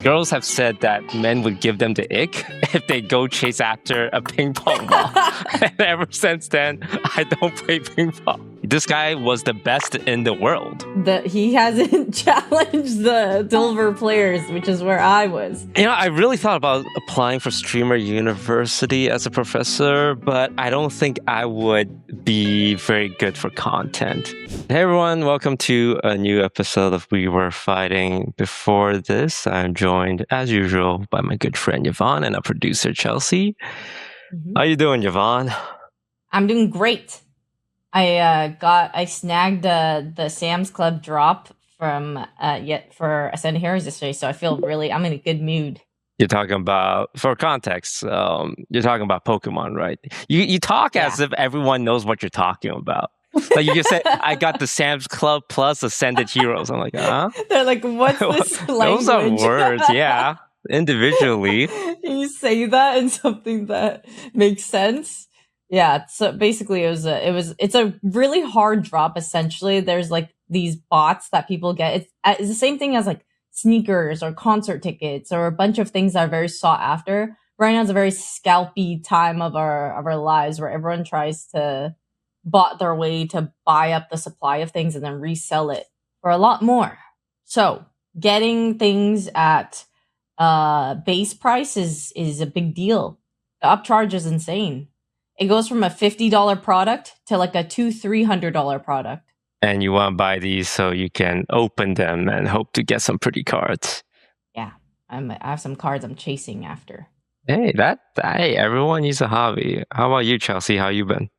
Girls have said that men would give them the ick if they go chase after a ping pong ball. And ever since then, I don't play ping pong. This guy was the best in the world. He hasn't challenged the silver players, which is where I was. I really thought about applying for Streamer University as a professor, but I don't think I would be very good for content. Hey everyone, welcome to a new episode of We Were Fighting. Before this, I'm joined, as usual, by my good friend Yvonne and our producer Chelsea. How you doing, Yvonne? I'm doing great. I snagged the Sam's Club drop from for Ascended Heroes yesterday, so I'm in a good mood. You're talking about, for context, you're talking about Pokémon, right? You talk as if everyone knows what you're talking about. Like you just said, I got the Sam's Club plus Ascended Heroes. I'm like, huh? They're like, what's this language? Those are words, yeah. Individually. Can you say that in something that makes sense? Yeah, so basically it's a really hard drop. Essentially, there's like these bots that people get. It's the same thing as like sneakers or concert tickets or a bunch of things that are very sought after. Right now, it's a very scalpy time of our lives where everyone tries to bot their way to buy up the supply of things and then resell it for a lot more. So getting things at base price is a big deal. The upcharge is insane. It goes from a $50 product to like a $200-$300 product. And you want to buy these so you can open them and hope to get some pretty cards. Yeah, I have some cards I'm chasing after. Hey, everyone needs a hobby. How about you, Chelsea? How you been?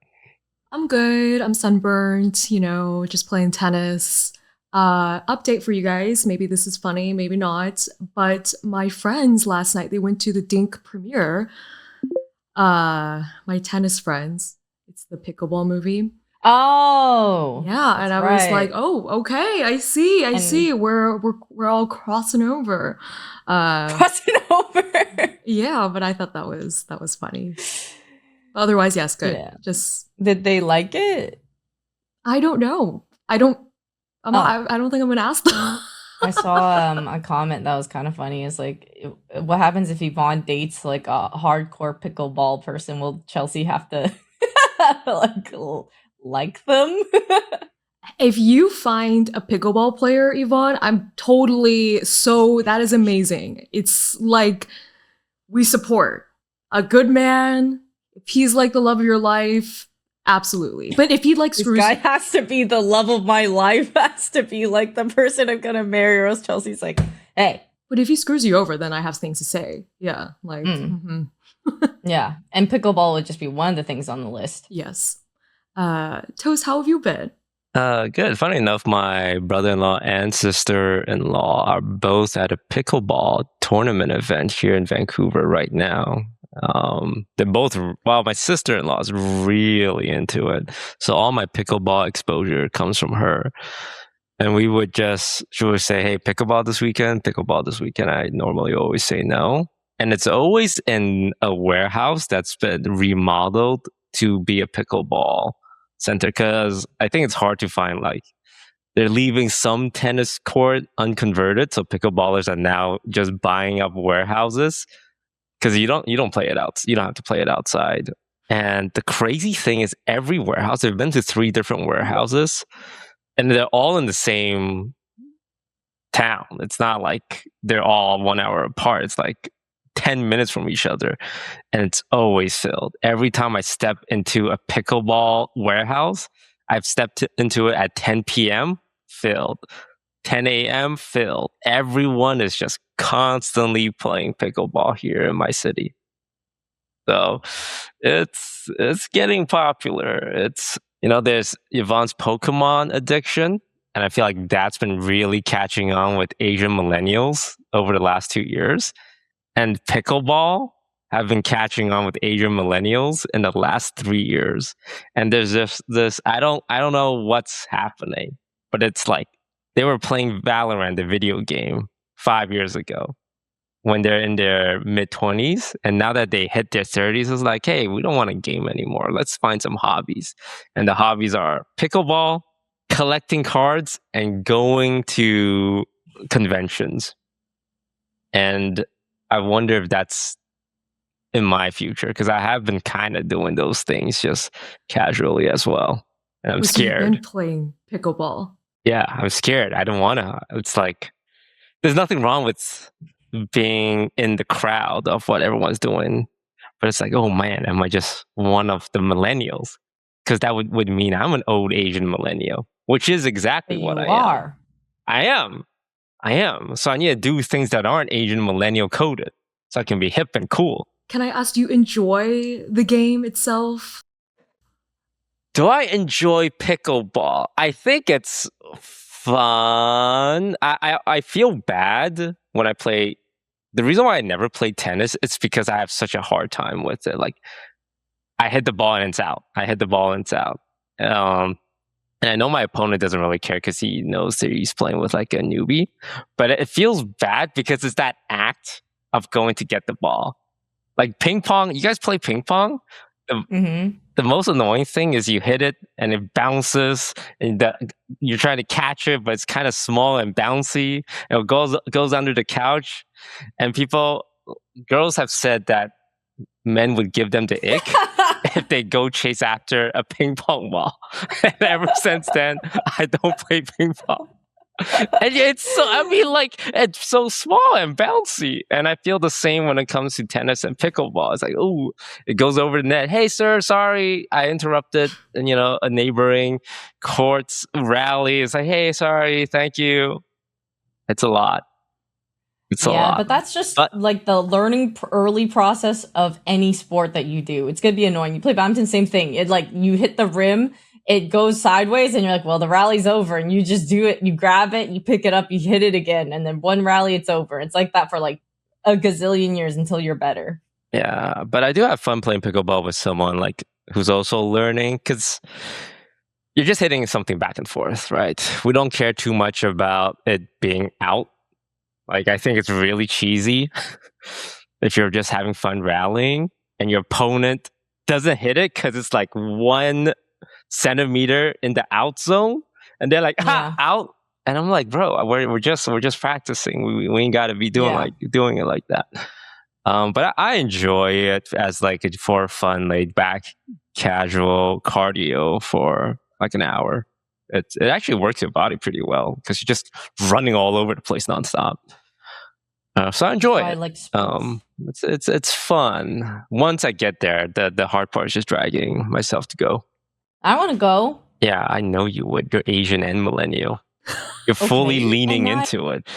I'm good. I'm sunburned, just playing tennis. Update for you guys. Maybe this is funny, maybe not. But my friends last night, they went to the Dink premiere. My tennis friends. It's the pickleball movie. Oh, yeah, and I was like, oh, okay, I see. We're all crossing over. Crossing over. Yeah, but I thought that was funny. Otherwise, yes, good. Yeah. Just did they like it? I don't know. I don't think I'm gonna ask them. I saw a comment that was kind of funny. It's like, what happens if Yvonne dates like a hardcore pickleball person? Will Chelsea have to like them? If you find a pickleball player, Yvonne, I'm totally that is amazing. It's like we support a good man. If he's like the love of your life, absolutely. But if he like screws, this guy has to be the love of my life. Has to be like the person I'm gonna marry. Or else Chelsea's like, hey. But if he screws you over, then I have things to say. Yeah, like. Yeah, and pickleball would just be one of the things on the list. Yes. Toast, how have you been? Good. Funny enough, my brother-in-law and sister-in-law are both at a pickleball tournament event here in Vancouver right now. They're both, my sister-in-law is really into it. So all my pickleball exposure comes from her. And she would say, hey, pickleball this weekend. I normally always say no. And it's always in a warehouse that's been remodeled to be a pickleball center. Because I think it's hard to find, they're leaving some tennis court unconverted. So pickleballers are now just buying up warehouses. Because you don't play it out. You don't have to play it outside. And the crazy thing is every warehouse, I've been to 3 different warehouses, and they're all in the same town. It's not like they're all 1 hour apart. It's like 10 minutes from each other. And it's always filled. Every time I step into a pickleball warehouse, I've stepped into it at 10 p.m., filled. 10 a.m. filled. Everyone is just constantly playing pickleball here in my city. So it's getting popular. It's, there's Yvonne's Pokémon addiction. And I feel like that's been really catching on with Asian millennials over the last 2 years. And pickleball have been catching on with Asian millennials in the last 3 years. And there's this I don't know what's happening, but it's like, they were playing Valorant, the video game, 5 years ago when they're in their mid-20s. And now that they hit their 30s, it's like, hey, we don't want to game anymore. Let's find some hobbies. And the hobbies are pickleball, collecting cards, and going to conventions. And I wonder if that's in my future, because I have been kind of doing those things just casually as well. And I'm So you've been scared. playing pickleball. Yeah, I'm scared. I don't want to. It's like, there's nothing wrong with being in the crowd of what everyone's doing. But it's like, oh man, am I just one of the millennials? Because that would mean I'm an old Asian millennial, which is exactly But what you I am. are. I am. I am. So I need to do things that aren't Asian millennial coded so I can be hip and cool. Can I ask, do you enjoy the game itself? Do I enjoy pickleball? I think it's fun. I feel bad when I play. The reason why I never played tennis is because I have such a hard time with it. Like, I hit the ball and it's out. I hit the ball and it's out. And I know my opponent doesn't really care because he knows that he's playing with like a newbie. But it feels bad because it's that act of going to get the ball. Like ping pong. You guys play ping pong? The most annoying thing is you hit it and it bounces, and you're trying to catch it, but it's kind of small and bouncy. And it goes under the couch, and girls have said that men would give them the ick if they go chase after a ping pong ball. And ever since then, I don't play ping pong. And it's so small and bouncy. And I feel the same when it comes to tennis and pickleball. It's like, oh, it goes over the net. Hey, sir, sorry, I interrupted, a neighboring court's rally. It's like, hey, sorry, thank you. It's a lot. It's a lot. But that's just like the learning early process of any sport that you do. It's going to be annoying. You play badminton, same thing. It like you hit the rim, it goes sideways, and you're like, well, the rally's over. And you just do it. You grab it, you pick it up, you hit it again. And then one rally, it's over. It's like that for like a gazillion years until you're better. Yeah, but I do have fun playing pickleball with someone like who's also learning, because you're just hitting something back and forth, right? We don't care too much about it being out. Like, I think it's really cheesy if you're just having fun rallying and your opponent doesn't hit it because it's like 1 centimeter in the out zone, and they're like, out. And I'm like, bro, we're just practicing. We ain't got to be doing it like that. But I enjoy it as like for fun, laid back, casual cardio for like an hour. It actually works your body pretty well because you're just running all over the place nonstop. So I enjoy it. I like sports. It's fun. Once I get there, the hard part is just dragging myself to go. I want to go. Yeah, I know you would. You're Asian and millennial. You're fully leaning into it.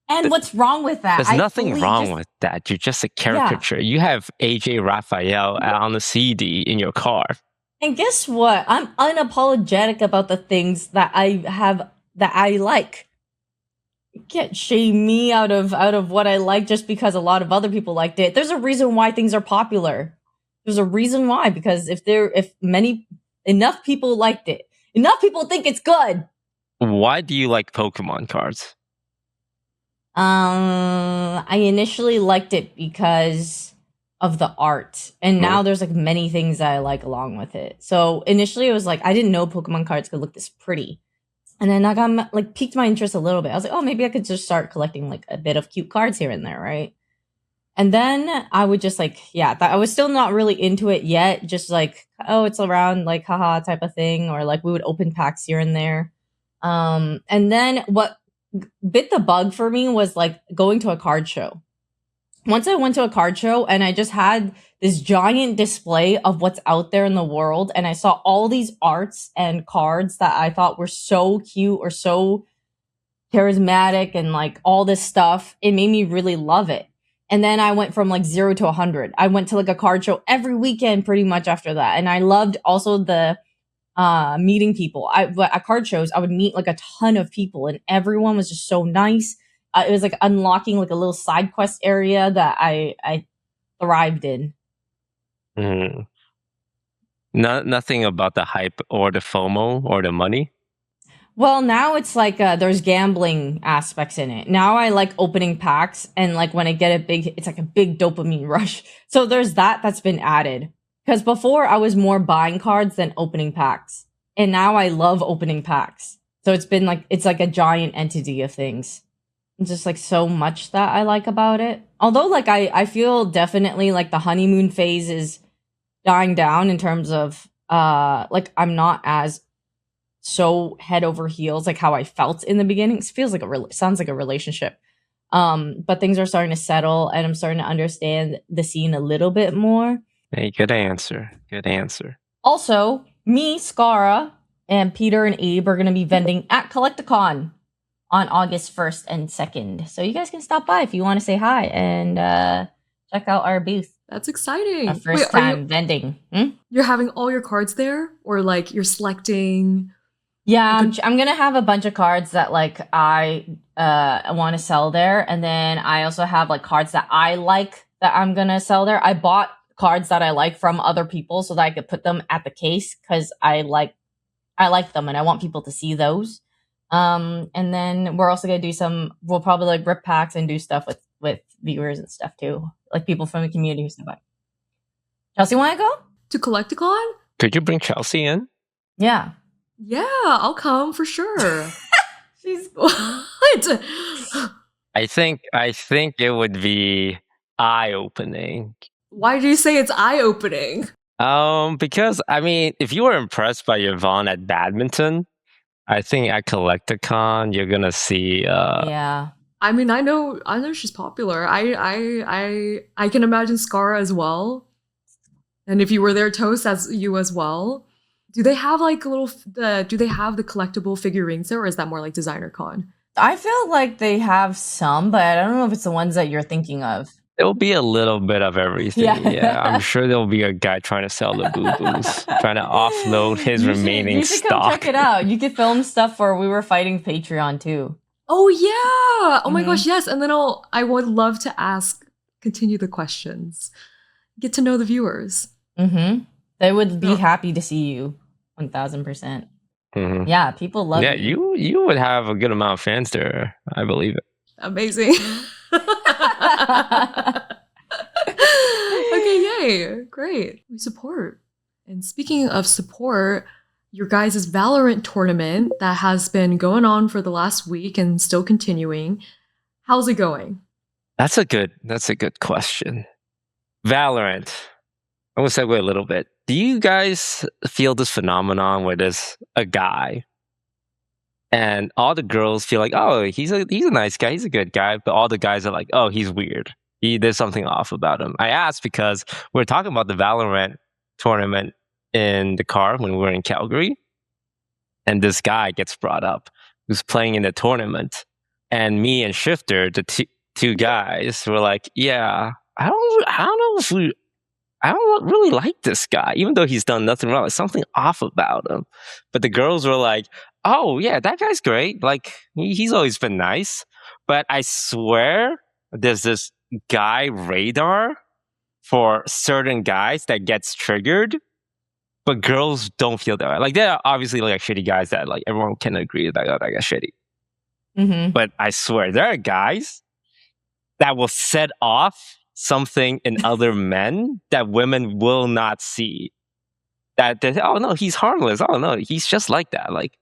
And what's wrong with that? There's nothing wrong with that. You're just a caricature. You have AJ Raphael on the CD in your car. And guess what? I'm unapologetic about the things that I have that I like. You can't shame me out of what I like just because a lot of other people liked it. There's a reason why things are popular. There's a reason why, because if enough people liked it, enough people think it's good. Why do you like Pokemon cards? I initially liked it because of the art, and now there's like many things that I like along with it. So initially it was like I didn't know Pokemon cards could look this pretty, and then I got like piqued my interest a little bit. I was like, oh, maybe I could just start collecting like a bit of cute cards here and there, right? And then I would just like, I was still not really into it yet, just like, oh, it's around, like, haha type of thing, or like we would open packs here and there. And then what bit the bug for me was like going to a card show. Once I went to a card show and I just had this giant display of what's out there in the world, and I saw all these arts and cards that I thought were so cute or so charismatic and like all this stuff, it made me really love it. And then I went from like 0 to 100. I went to like a card show every weekend pretty much after that. And I loved also the meeting people. At card shows, I would meet like a ton of people, and everyone was just so nice. It was like unlocking like a little side quest area that I thrived in. Nothing about the hype or the FOMO or the money. Well, now it's like there's gambling aspects in it. Now I like opening packs, and like when I get it's like a big dopamine rush. So there's that's been added. Because before I was more buying cards than opening packs, and now I love opening packs. So it's been like it's like a giant entity of things. just like so much that I like about it. Although like I feel definitely like the honeymoon phase is dying down in terms of like I'm not as so head over heels like how I felt in the beginning. It feels like sounds like a relationship. But things are starting to settle and I'm starting to understand the scene a little bit more. Hey, good answer. Good answer. Also, me, Scara, and Peter and Abe are going to be vending at Collecticon on August 1st and 2nd. So you guys can stop by if you want to say hi and check out our booth. That's exciting. Our first time vending. You're having all your cards there? Or like you're selecting? Yeah, I'm going to have a bunch of cards that like I want to sell there. And then I also have like cards that I like that I'm going to sell there. I bought cards that I like from other people so that I could put them at the case because I like them and I want people to see those. And then we're also gonna do we'll probably like rip packs and do stuff with viewers and stuff too, like people from the community who stop by. Chelsea, want to go to Collecticon? Could you bring Chelsea in? Yeah, I'll come for sure. She's what? I think it would be eye-opening. Why do you say it's eye-opening? Because I mean, if you were impressed by Yvonne at badminton, I think at Collecticon you're gonna see. Yeah. I mean, I know she's popular. I can imagine Scara as well. And if you were there, Toast, as you as well. Do they have like do they have the collectible figurines there, or is that more like designer con? I feel like they have some, but I don't know if it's the ones that you're thinking of. There'll be a little bit of everything. Yeah. I'm sure there'll be a guy trying to sell the boo-boos, trying to offload his remaining stock. You should come check it out. You could film stuff for We Were Fighting Patreon too. Oh yeah! Oh my gosh, yes. And then I would love to continue the questions. Get to know the viewers. They would be happy to see you, 1000%. Yeah, people love you. Yeah, you would have a good amount of fans there. I believe it. Amazing. Okay, yay. Great. We support. And speaking of support, your guys' Valorant tournament that has been going on for the last week and still continuing. How's it going? That's a good question. Valorant. I'm going to segue a little bit. Do you guys feel this phenomenon where there's a guy and all the girls feel like, oh, he's a nice guy, he's a good guy, but all the guys are like, oh, he's weird. There's something off about him. I asked because we were talking about the Valorant tournament in the car when we were in Calgary, and this guy gets brought up who's playing in the tournament, and me and Shifter, the two guys, were like, yeah, I don't really like this guy, even though he's done nothing wrong. There's something off about him. But the girls were like, oh, yeah, that guy's great. Like, he's always been nice. But I swear there's this guy radar for certain guys that gets triggered, but girls don't feel that way. Like, there are obviously like shitty guys that like everyone can agree that that guy's shitty. But I swear there are guys that will set off something in other men that women will not see. That they say, oh no, he's harmless. Oh no, he's just like that. Like,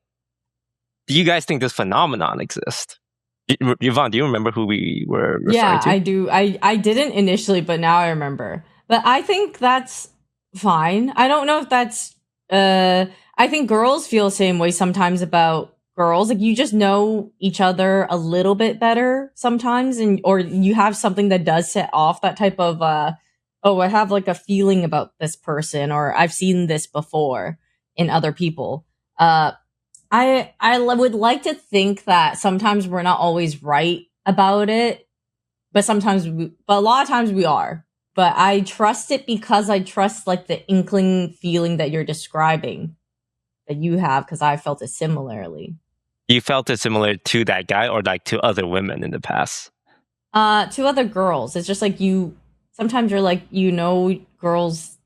do you guys think this phenomenon exists? Yvonne, do you remember who we were referring to? Yeah, I do. I didn't initially, but now I remember. But I think that's fine. I don't know if that's I think girls feel the same way sometimes about girls. Like, you just know each other a little bit better sometimes, or you have something that does set off that type of oh, I have like a feeling about this person, or I've seen this before in other people. I would like to think that sometimes we're not always right about it, but a lot of times we are. But I trust it because I trust like the inkling feeling that you're describing that you have, because I felt it similarly. You felt it similar to that guy, or like to other women in the past? To other girls. It's just like sometimes you're like, girls,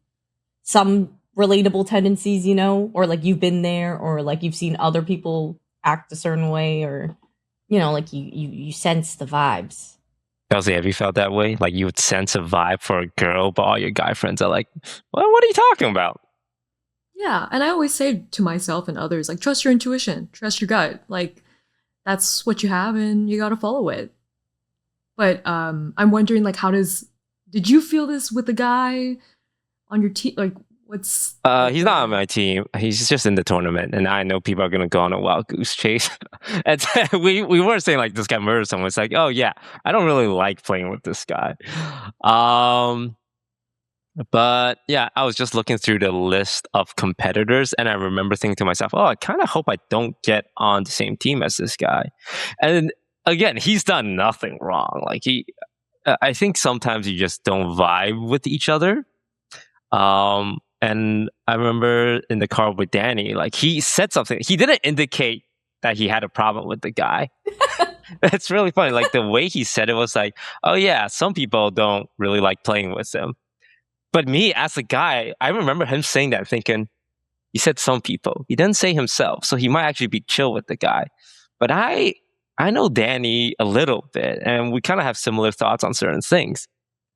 some relatable tendencies, or like you've been there, or like you've seen other people act a certain way, or, like you sense the vibes. Kelsey, have you felt that way? Like you would sense a vibe for a girl, but all your guy friends are like, well, what are you talking about? Yeah, and I always say to myself and others, like, trust your intuition, trust your gut. Like, that's what you have and you gotta follow it. But I'm wondering, like, did you feel this with the guy on your team? Like, what's He's not on my team. He's just in the tournament, and I know people are gonna go on a wild goose chase. And we weren't saying like this guy murdered someone. It's like, oh yeah, I don't really like playing with this guy. But yeah, I was just looking through the list of competitors, and I remember thinking to myself, oh, I kind of hope I don't get on the same team as this guy. And again, he's done nothing wrong. Like I think sometimes you just don't vibe with each other. And I remember in the car with Danny, like he said something. He didn't indicate that he had a problem with the guy. It's really funny. Like the way he said it was like, oh yeah, some people don't really like playing with him. But me as a guy, I remember him saying that thinking, he said some people. He didn't say himself. So he might actually be chill with the guy. But I know Danny a little bit, and we kind of have similar thoughts on certain things.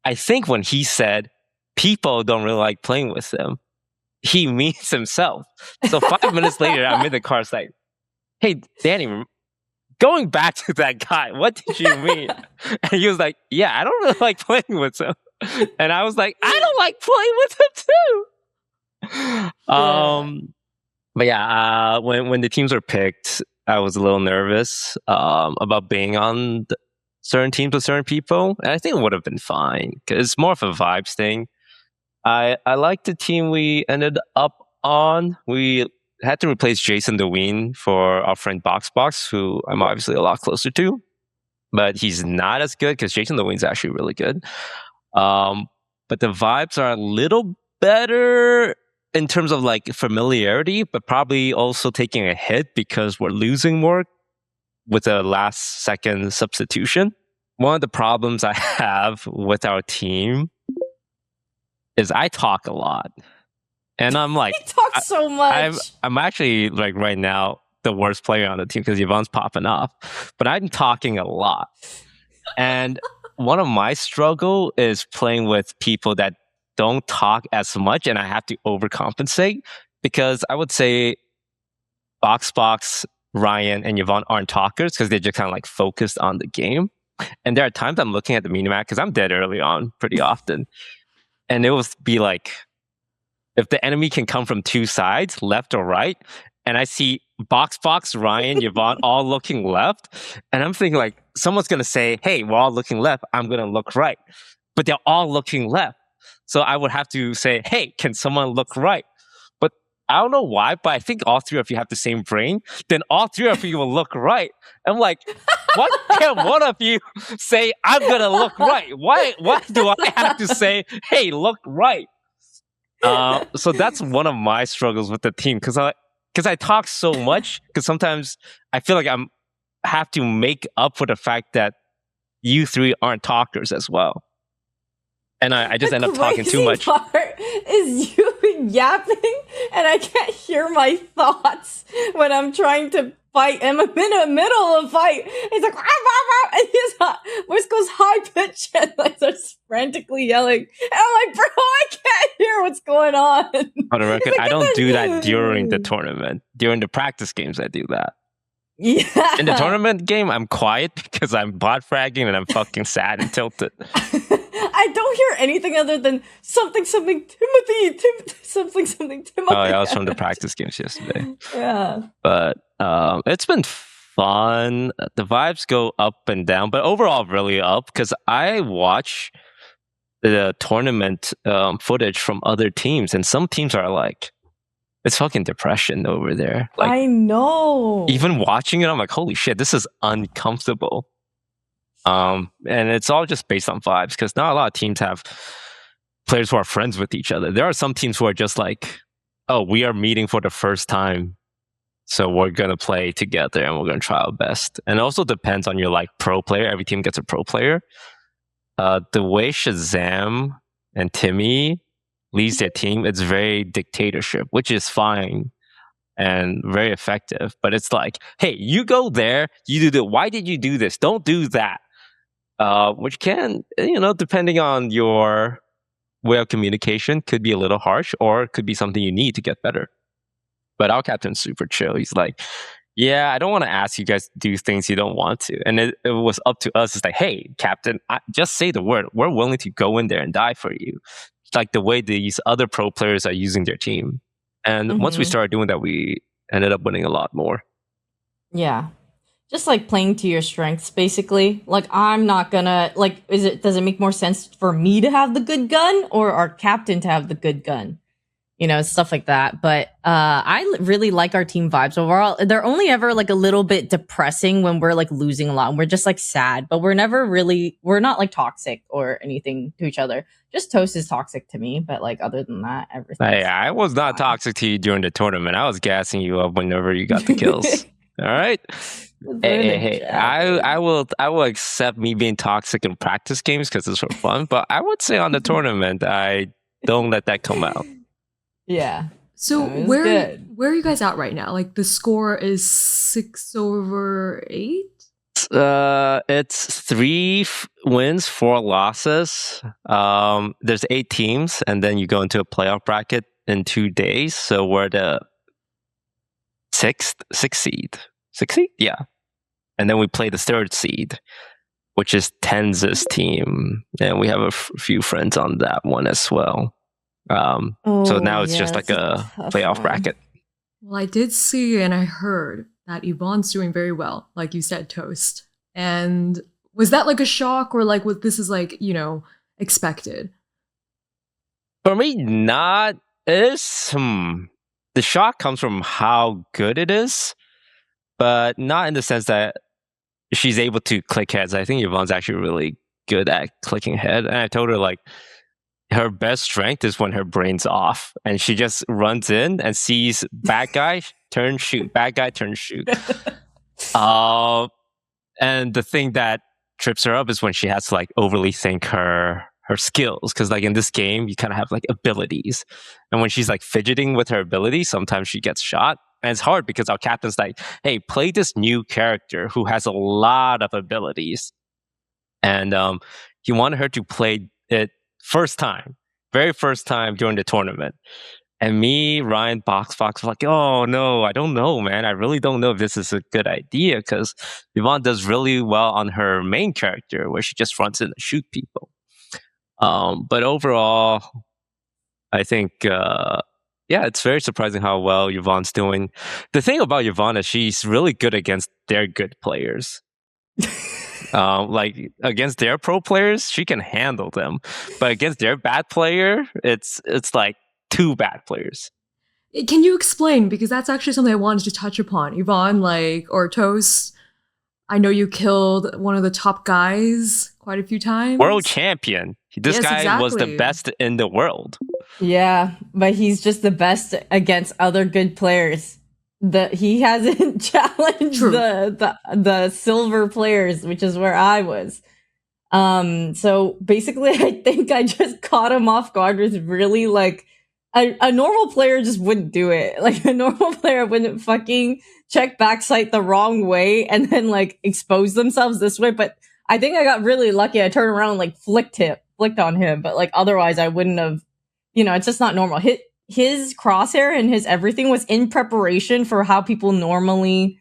I think when he said people don't really like playing with him, he means himself. So 5 minutes later, I'm in the car. It's like, hey, Danny, going back to that guy, what did you mean? And he was like, yeah, I don't really like playing with him. And I was like, I don't like playing with him too. But yeah, when the teams were picked, I was a little nervous about being on certain teams with certain people. And I think it would have been fine because it's more of a vibes thing. I like the team we ended up on. We had to replace Jason DeWeen for our friend Boxbox, who I'm obviously a lot closer to. But he's not as good because Jason DeWeen's actually really good. But the vibes are a little better in terms of like familiarity, but probably also taking a hit because we're losing more with a last second substitution. One of the problems I have with our team is I talk a lot. And I'm like, You talk so much. I'm actually like right now the worst player on the team because Yvonne's popping off, but I'm talking a lot. And one of my struggle is playing with people that don't talk as much, and I have to overcompensate because I would say Boxbox, Ryan, and Yvonne aren't talkers because they're just kind of like focused on the game. And there are times I'm looking at the minimap because I'm dead early on pretty often. And it will be like, if the enemy can come from two sides, left or right, and I see Boxbox, Ryan, Yvonne all looking left, and I'm thinking like, someone's going to say, hey, we're all looking left, I'm going to look right. But they're all looking left. So I would have to say, hey, can someone look right? But I don't know why, but I think all three of you have the same brain. Then all three of you will look right. I'm like, why can't one of you say, I'm going to look right? Why do I have to say, hey, look right? So that's one of my struggles with the team because I talk so much because sometimes I feel like I have to make up for the fact that you three aren't talkers as well. And I just end up talking too much. The part is you yapping, and I can't hear my thoughts when I'm trying to fight. I'm in the middle of a fight. He's like, rah, rah, rah, and his voice goes high pitch and like starts frantically yelling. And I'm like, bro, I can't hear what's going on. For the record, I don't do that during the tournament. During the practice games, I do that. Yeah. In the tournament game, I'm quiet because I'm bot fragging and I'm fucking sad and tilted. I don't hear anything other than something Timothy, something Timothy. Oh, yeah, that was from the practice games yesterday. Yeah. But it's been fun. The vibes go up and down, but overall really up because I watch the tournament footage from other teams, and some teams are like, it's fucking depression over there. Like, I know. Even watching it, I'm like, holy shit, this is uncomfortable. And it's all just based on vibes because not a lot of teams have players who are friends with each other. There are some teams who are just like, oh, we are meeting for the first time, so we're going to play together and we're going to try our best. And it also depends on your like pro player. Every team gets a pro player. The way Shazam and Timmy leads their team, it's very dictatorship, which is fine and very effective. But it's like, hey, you go there, you do that. Why did you do this? Don't do that. Which can, depending on your way of communication, could be a little harsh or it could be something you need to get better. But our captain's super chill. He's like, Yeah, I don't want to ask you guys to do things you don't want to. And it was up to us. It's like, hey, Captain, just say the word. We're willing to go in there and die for you. It's like the way these other pro players are using their team. And once we started doing that, we ended up winning a lot more. Yeah. Just like playing to your strengths, basically. Like, I'm not gonna, like, does it make more sense for me to have the good gun or our captain to have the good gun? You know, stuff like that. But I really like our team vibes overall. They're only ever like a little bit depressing when we're like losing a lot and we're just like sad, but we're not like toxic or anything to each other. Just Toast is toxic to me, but like other than that, everything. Hey, I was not toxic to you during the tournament. I was gassing you up whenever you got the kills. All right. Hey, I will accept me being toxic in practice games because it's for fun, but I would say on the tournament, I don't let that come out. Yeah. So where are you guys at right now? Like the score is 6/8? It's 3 wins, 4 losses. There's 8 teams, and then you go into a playoff bracket in 2 days. So we're the sixth seed. 6th seed? Yeah. And then we play the 3rd seed, which is Tenz's team. And we have a few friends on that one as well. So now it's just like a playoff bracket. Well, I did see and I heard that Yvonne's doing very well, like you said, Toast. And was that like a shock or like what this is like, you know, expected? For me, not. It is. The shock comes from how good it is, but not in the sense that she's able to click heads. I think Yvonne's actually really good at clicking head. And I told her like, her best strength is when her brain's off and she just runs in and sees bad guy, turn, shoot, bad guy, turn, shoot. And the thing that trips her up is when she has to like overly think her skills. Cause like in this game, you kind of have like abilities. And when she's like fidgeting with her abilities, sometimes she gets shot. And it's hard because our captain's like, hey, play this new character who has a lot of abilities. And he wanted her to play it very first time during the tournament. And me, Ryan, Fox were like, oh no, I don't know, man. I really don't know if this is a good idea because Yvonne does really well on her main character where she just runs in and shoot people. But overall, I think, it's very surprising how well Yvonne's doing. The thing about Yvonne is she's really good against their good players. Like against their pro players, she can handle them, but against their bad player, it's like 2 bad players. Can you explain? Because that's actually something I wanted to touch upon. Yvonne, like, or Toast, I know you killed one of the top guys quite a few times. World champion. This guy was the best in the world. Yeah, but he's just the best against other good players. He hasn't challenged the silver players, which is where I was. So basically, I think I just caught him off guard with really like a normal player just wouldn't do it. Like a normal player wouldn't fucking check backside the wrong way and then like expose themselves this way. But I think I got really lucky. I turned around and like flicked on him. But like otherwise, I wouldn't have. You know, it's just not normal. His crosshair and his everything was in preparation for how people normally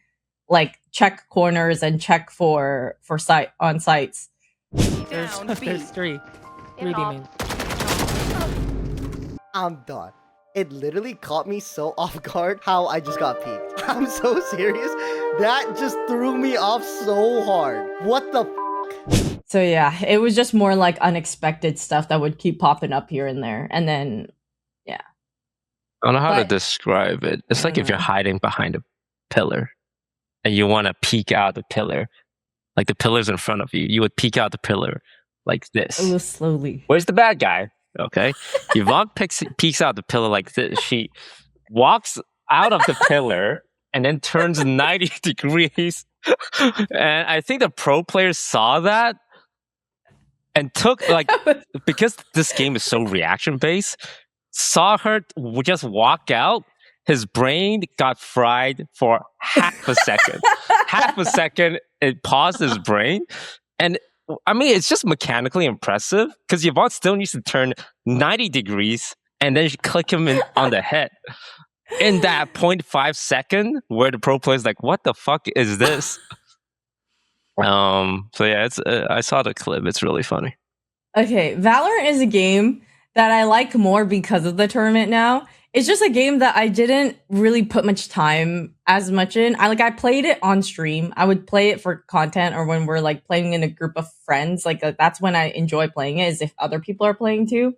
like check corners and check for sites. There's 3 main. I'm done. It literally caught me so off guard how I just got peeked. I'm so serious. That just threw me off so hard. What the So yeah, it was just more like unexpected stuff that would keep popping up here and there. And then, yeah. I don't know how to describe it. It's like if you're hiding behind a pillar and you want to peek out the pillar, like the pillar's in front of you, you would peek out the pillar like this. A little slowly. Where's the bad guy? Okay. Yvonne peeks out the pillar like this. She walks out of the pillar and then turns 90 degrees. And I think the pro players saw that and took like, because this game is so reaction based, saw her just walk out. His brain got fried for half a second. Half a second, it paused his brain. And I mean, it's just mechanically impressive because Yvonne still needs to turn 90 degrees and then click him on the head. in that 0.5 second where the pro player is like, what the fuck is this? So yeah, it's I saw the clip. It's really funny. Okay, Valorant is a game that I like more because of the tournament now. It's just a game that I didn't really put much time as much in. I played it on stream. I would play it for content or when we're like playing in a group of friends. That's when I enjoy playing it, is if other people are playing too.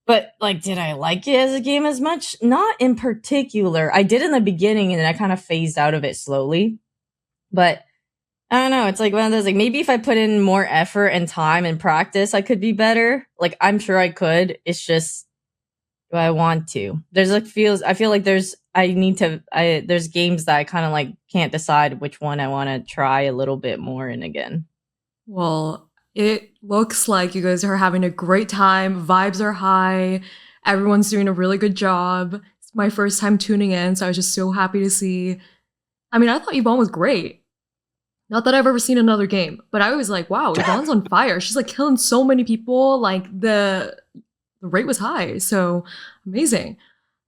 But like, did I like it as a game as much? Not in particular. I did in the beginning and then I kind of phased out of it slowly. But I don't know. It's like one of those, like, maybe if I put in more effort and time and practice, I could be better. Like, I'm sure I could. It's just, do I want to? I feel like there's games that I kind of like can't decide which one I want to try a little bit more in again. Well, it looks like you guys are having a great time. Vibes are high. Everyone's doing a really good job. It's my first time tuning in, so I was just so happy to see. I mean, I thought Yvonne was great. Not that I've ever seen another game, but I was like, wow, Yvonne's on fire. She's like killing so many people. Like the rate was high. So amazing.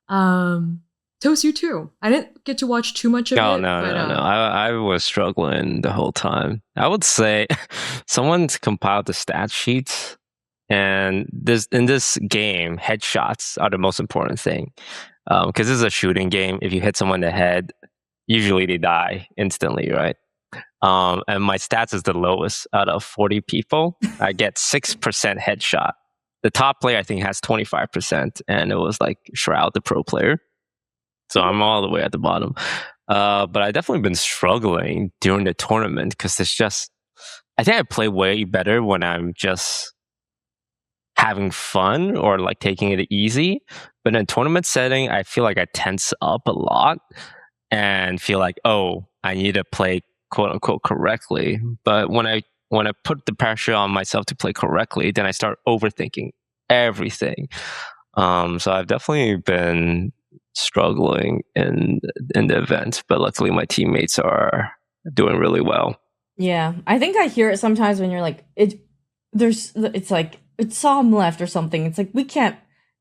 Toast, you too. I didn't get to watch too much of it. No. I was struggling the whole time. I would say someone's compiled the stat sheets, and in this game, headshots are the most important thing. Because this is a shooting game. If you hit someone in the head, usually they die instantly, right? And my stats is the lowest out of 40 people. I get 6% headshot. The top player, I think, has 25%, and it was like Shroud, the pro player. So I'm all the way at the bottom. But I definitely been struggling during the tournament because it's just, I think I play way better when I'm just having fun or like taking it easy. But in a tournament setting, I feel like I tense up a lot and feel like, oh, I need to play quote unquote correctly. But when I put the pressure on myself to play correctly, then I start overthinking everything. So I've definitely been struggling in the event, but luckily my teammates are doing really well. Yeah, I think I hear it sometimes when you're like, it's like it's Psalm left or something. It's like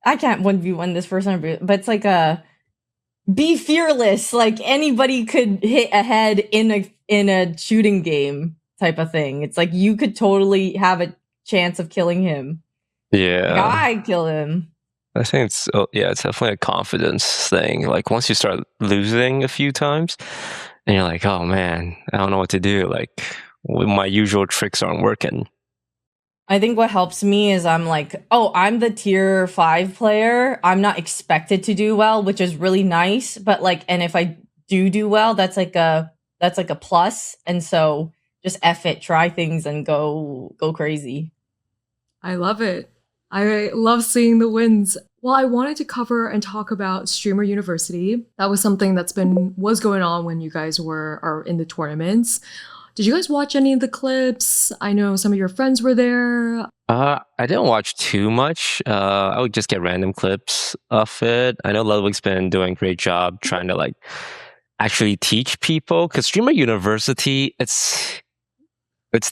I can't 1v1 this person, but it's like be fearless. Like anybody could hit a head in a shooting game type of thing. It's like you could totally have a chance of killing him. Yeah, like, I kill him. I think it's definitely a confidence thing. Like once you start losing a few times, and you're like, oh man, I don't know what to do. Like my usual tricks aren't working. I think what helps me is I'm like, oh, I'm the tier 5 player. I'm not expected to do well, which is really nice. But like, and if I do well, that's like a plus. And so just F it, try things and go crazy. I love it. I love seeing the wins. Well, I wanted to cover and talk about Streamer University. That was something was going on when you guys are in the tournaments. Did you guys watch any of the clips? I know some of your friends were there. I didn't watch too much. I would just get random clips of it. I know Ludwig's been doing a great job trying to like actually teach people. Because Streamer University, it's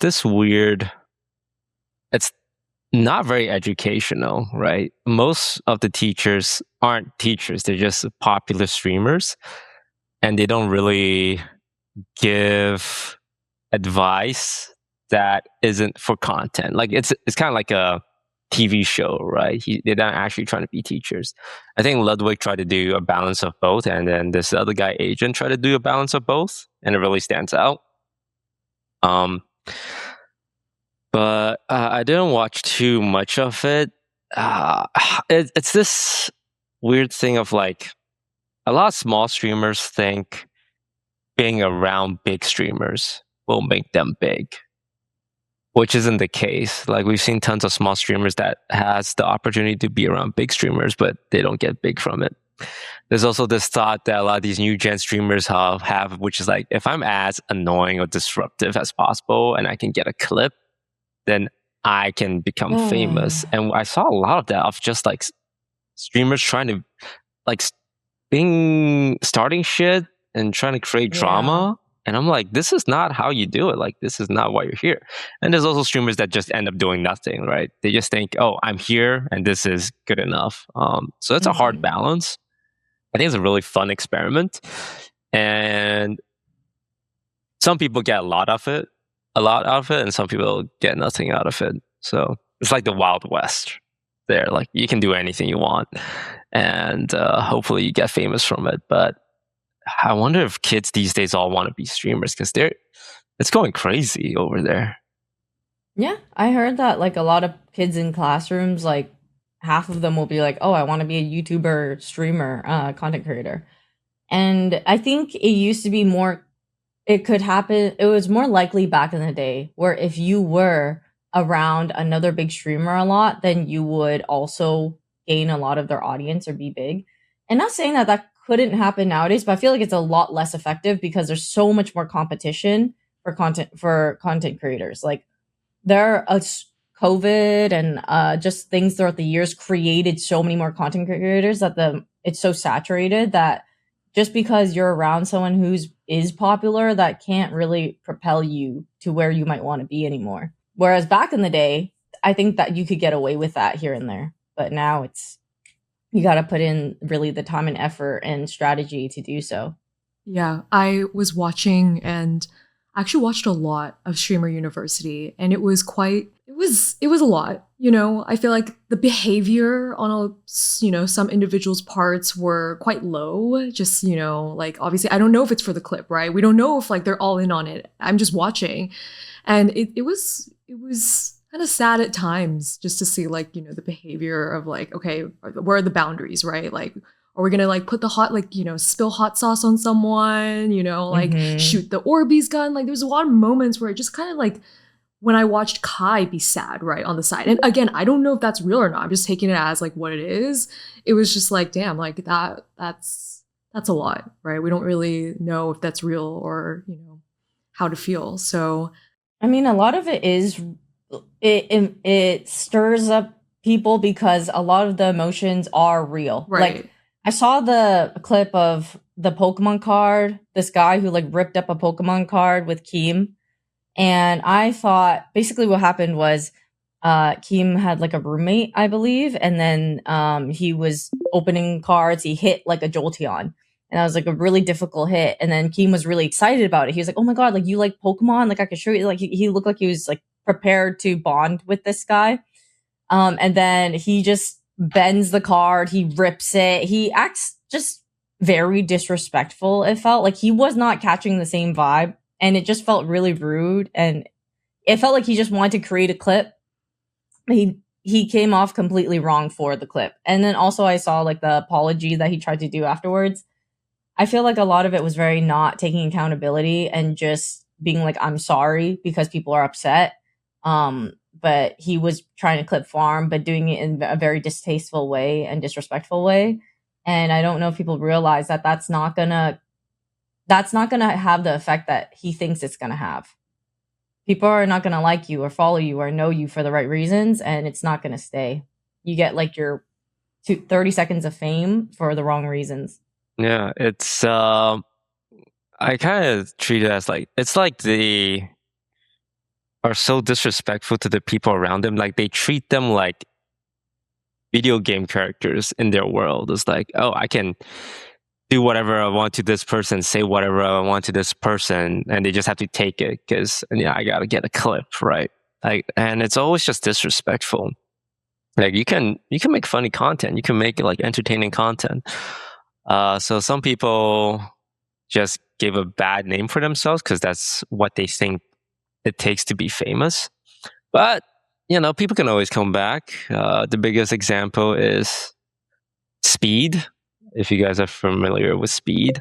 this weird. It's not very educational, right? Most of the teachers aren't teachers. They're just popular streamers. And they don't really give advice that isn't for content. Like it's kind of like a TV show, right? They're not actually trying to be teachers. I think Ludwig tried to do a balance of both, and then this other guy, Agent, tried to do a balance of both, and it really stands out. But I didn't watch too much of it. It's this weird thing of like a lot of small streamers think being around big streamers will make them big, which isn't the case. Like we've seen tons of small streamers that has the opportunity to be around big streamers, but they don't get big from it. There's also this thought that a lot of these new gen streamers have, which is like, if I'm as annoying or disruptive as possible and I can get a clip, then I can become famous. And I saw a lot of that of just like streamers trying to like starting shit and trying to create drama. And I'm like, this is not how you do it. Like, this is not why you're here. And there's also streamers that just end up doing nothing, right? They just think, oh, I'm here and this is good enough. So it's a hard balance. I think it's a really fun experiment, and some people get a lot out of it, and some people get nothing out of it. So it's like the Wild West. There, like you can do anything you want, and hopefully you get famous from it. But I wonder if kids these days all want to be streamers because it's going crazy over there. Yeah, I heard that like a lot of kids in classrooms, like half of them will be like, "Oh, I want to be a YouTuber, streamer, content creator." And I think it used to be more, it could happen. It was more likely back in the day where if you were around another big streamer a lot, then you would also gain a lot of their audience or be big. And not saying that that couldn't happen nowadays, but I feel like it's a lot less effective because there's so much more competition for content creators. Like there are COVID and just things throughout the years created so many more content creators that it's so saturated that just because you're around someone is popular, that can't really propel you to where you might want to be anymore. Whereas back in the day, I think that you could get away with that here and there. But now you got to put in really the time and effort and strategy to do so. Yeah, I was watching and actually watched a lot of Streamer University, and it was a lot. You know, I feel like the behavior on some individuals' parts were quite low. Just, like obviously I don't know if it's for the clip, right? We don't know if like they're all in on it. I'm just watching. And it was kind of sad at times just to see like, the behavior of like, okay, where are the boundaries, right? Like, are we gonna like put the hot, like, spill hot sauce on someone, like shoot the Orbeez gun? Like there's a lot of moments where it just kind of like, when I watched Kai be sad, right, on the side. And again, I don't know if that's real or not. I'm just taking it as like what it is. It was just like, damn, like that's a lot, right? We don't really know if that's real or, how to feel. So I mean, a lot of it is it stirs up people because a lot of the emotions are real. Right. Like I saw the clip of the Pokemon card, this guy who like ripped up a Pokemon card with Keem. And I thought basically what happened was Keem had like a roommate, I believe, and then he was opening cards. He hit like a Jolteon, and that was like a really difficult hit. And then Keem was really excited about it. He was like, "Oh my god, like you like Pokemon? Like I could show you." Like he looked like he was like prepared to bond with this guy. And then he just bends the card. He rips it. He acts just very disrespectful. It felt like he was not catching the same vibe. And it just felt really rude, and it felt like he just wanted to create a clip. He came off completely wrong for the clip. And then also I saw like the apology that he tried to do afterwards. I feel like a lot of it was very not taking accountability and just being like, I'm sorry because people are upset. But he was trying to clip farm, but doing it in a very distasteful way and disrespectful way. And I don't know if people realize that that's not gonna have the effect that he thinks it's gonna have. People are not gonna like you or follow you or know you for the right reasons, and it's not gonna stay. You get like your 30 seconds of fame for the wrong reasons. Yeah, it's I kind of treat it as like it's like they are so disrespectful to the people around them. Like they treat them like video game characters in their world. It's like, oh, I can do whatever I want to this person, say whatever I want to this person, and they just have to take it because I gotta get a clip, right? Like, and it's always just disrespectful. Like you can make funny content, you can make like entertaining content. So some people just give a bad name for themselves because that's what they think it takes to be famous. But people can always come back. The biggest example is Speed. If you guys are familiar with Speed,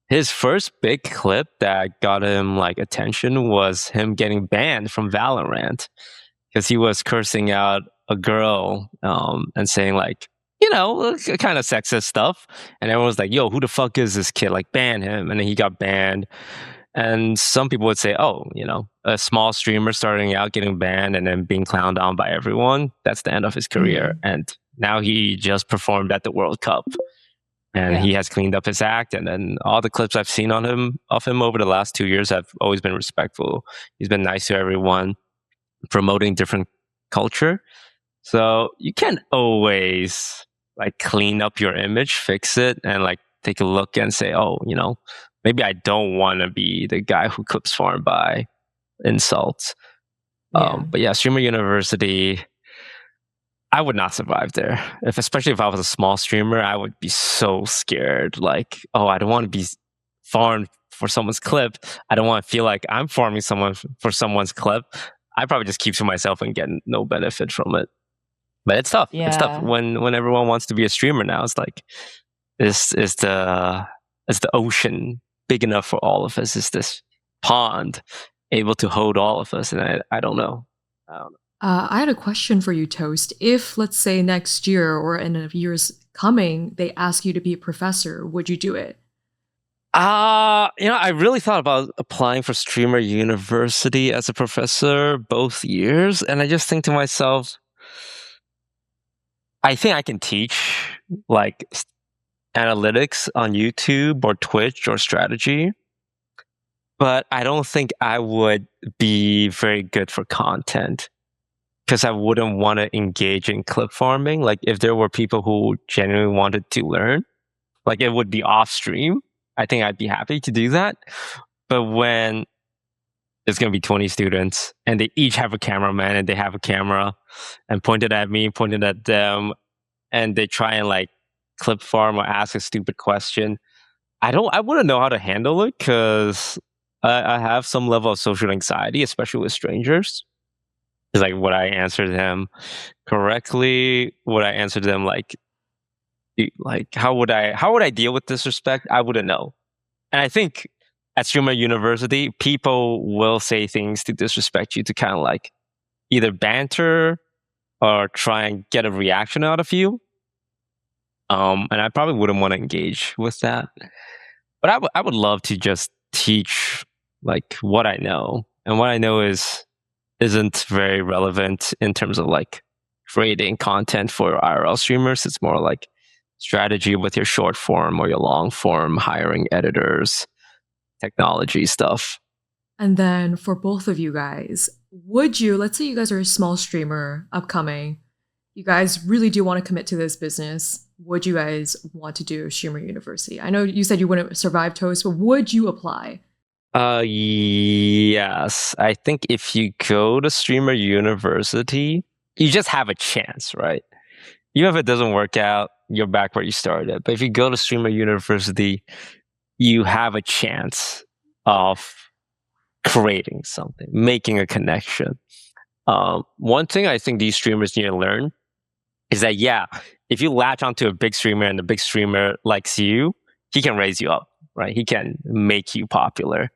his first big clip that got him like attention was him getting banned from Valorant because he was cursing out a girl and saying like, kind of sexist stuff. And everyone was like, yo, who the fuck is this kid? Like, ban him. And then he got banned. And some people would say, oh, a small streamer starting out getting banned and then being clowned on by everyone, that's the end of his career. Mm-hmm. And now he just performed at the World Cup. And he has cleaned up his act. And then all the clips I've seen of him over the last 2 years have always been respectful. He's been nice to everyone, promoting different culture. So you can't always like clean up your image, fix it, and like take a look and say, oh, maybe I don't want to be the guy who clips farm by insults. But yeah, streamer university, I would not survive there. Especially if I was a small streamer, I would be so scared. Like, oh, I don't want to be farmed for someone's clip. I don't want to feel like I'm farming someone for someone's clip. I probably just keep to myself and get no benefit from it. But it's tough. It's tough when everyone wants to be a streamer now. It's like, is the ocean big enough for all of us? Is this pond able to hold all of us? And I don't know. I had a question for you, Toast. If, let's say, next year or in a year's coming, they ask you to be a professor, would you do it? I really thought about applying for streamer university as a professor both years, and I just think to myself, I think I can teach like analytics on YouTube or Twitch or strategy, but I don't think I would be very good for content because I wouldn't want to engage in clip farming. Like if there were people who genuinely wanted to learn, like it would be off stream, I think I'd be happy to do that. But when there's going to be 20 students and they each have a cameraman and they have a camera and pointed at me, pointed at them, and they try and like clip farm or ask a stupid question, I wouldn't know how to handle it because I have some level of social anxiety, especially with strangers. It's like, would I answer them correctly? Would I answer them like how would I deal with disrespect? I wouldn't know. And I think at streamer university, people will say things to disrespect you to kind of like either banter or try and get a reaction out of you. And I probably wouldn't want to engage with that. But I would love to just teach like what I know. And what I know isn't very relevant in terms of like creating content for IRL streamers. It's more like strategy with your short form or your long form, hiring editors, technology stuff. And then for both of you guys, would you, let's say you guys are a small streamer upcoming, you guys really do want to commit to this business, would you guys want to do streamer university? I know you said you wouldn't survive Toast, but would you apply? Yes. I think if you go to streamer university, you just have a chance, right? Even if it doesn't work out, you're back where you started. But if you go to streamer university, you have a chance of creating something, making a connection. One thing I think these streamers need to learn is that, if you latch onto a big streamer and the big streamer likes you, he can raise you up, right? He can make you popular.